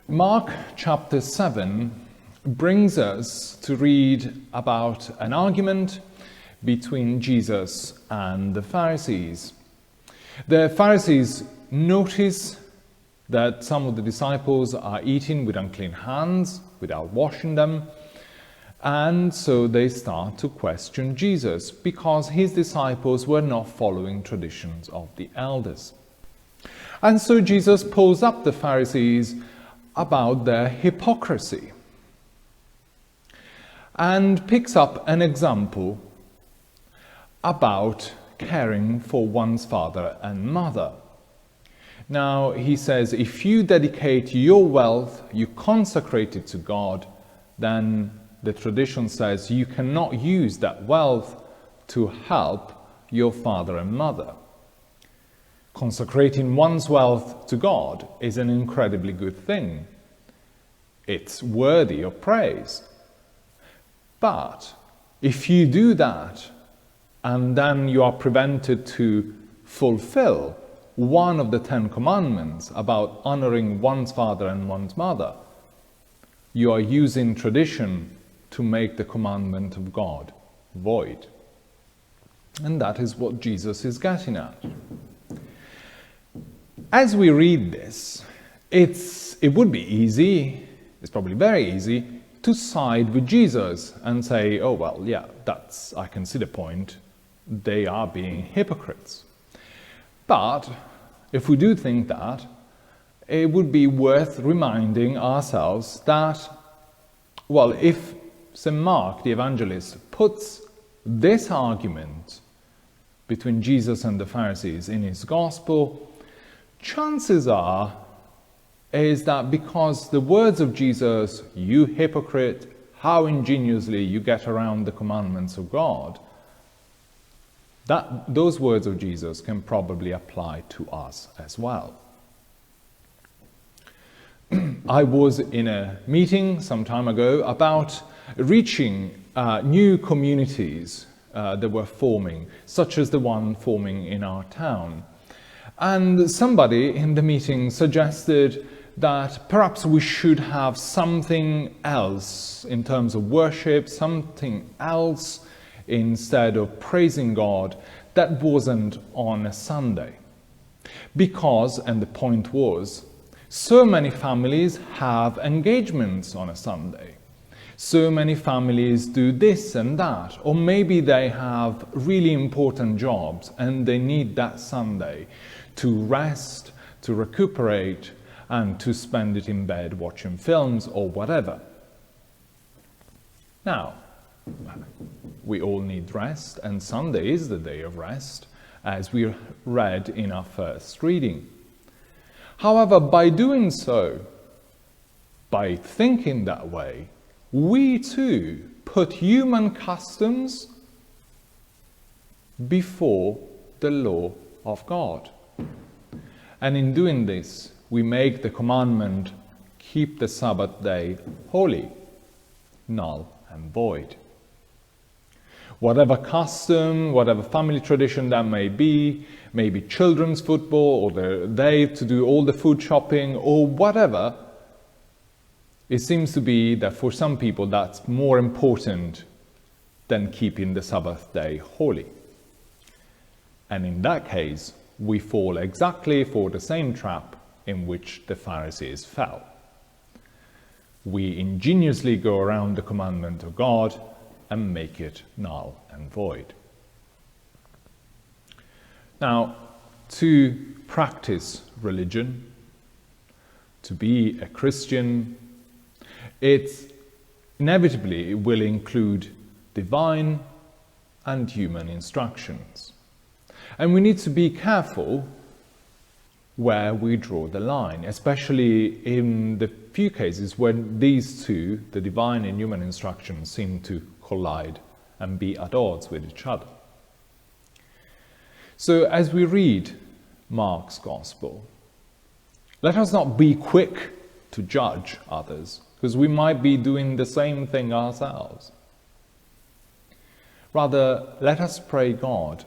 Mark chapter 7 brings us to read about an argument between Jesus and the Pharisees. The Pharisees notice that some of the disciples are eating with unclean hands, without washing them, and so they start to question Jesus because his disciples were not following traditions of the elders. And so Jesus pulls up the Pharisees about their hypocrisy and picks up an example about caring for one's father and mother. Now, he says, if you dedicate your wealth, you consecrate it to God, then the tradition says you cannot use that wealth to help your father and mother. Consecrating one's wealth to God is an incredibly good thing. It's worthy of praise. But if you do that and then you are prevented to fulfill one of the 10 commandments about honoring one's father and one's mother, you are using tradition to make the commandment of God void. And that is what Jesus is getting at. As we read this, it would be easy, it's probably very easy, to side with Jesus and say, oh well, yeah, I can see the point, they are being hypocrites. But if we do think that, it would be worth reminding ourselves that, well, if St. Mark the evangelist puts this argument between Jesus and the Pharisees in his gospel, chances are is that because the words of Jesus, you hypocrite, how ingeniously you get around the commandments of God, that those words of Jesus can probably apply to us as well. I was in a meeting some time ago about reaching new communities that were forming, such as the one forming in our town. And somebody in the meeting suggested that perhaps we should have something else in terms of worship, something else instead of praising God that wasn't on a Sunday. Because, and the point was, so many families have engagements on a Sunday. So many families do this and that, or maybe they have really important jobs and they need that Sunday to rest, to recuperate, and to spend it in bed watching films or whatever. Now, we all need rest, and Sunday is the day of rest, as we read in our first reading. However, by doing so, by thinking that way, we too put human customs before the law of God. And in doing this, we make the commandment, keep the Sabbath day holy, null and void. Whatever custom, whatever family tradition that may be, maybe children's football, or the day to do all the food shopping, or whatever, it seems to be that for some people that's more important than keeping the Sabbath day holy. And in that case, we fall exactly for the same trap in which the Pharisees fell. We ingeniously go around the commandment of God and make it null and void. Now, to practice religion, to be a Christian, it inevitably will include divine and human instructions. And we need to be careful where we draw the line, especially in the few cases when these two, the divine and human instructions, seem to collide and be at odds with each other. So as we read Mark's Gospel, let us not be quick to judge others, because we might be doing the same thing ourselves. Rather, let us pray God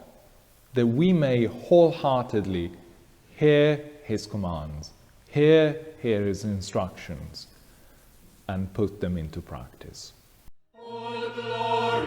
that we may wholeheartedly hear his commands, hear hear his instructions and put them into practice. All glory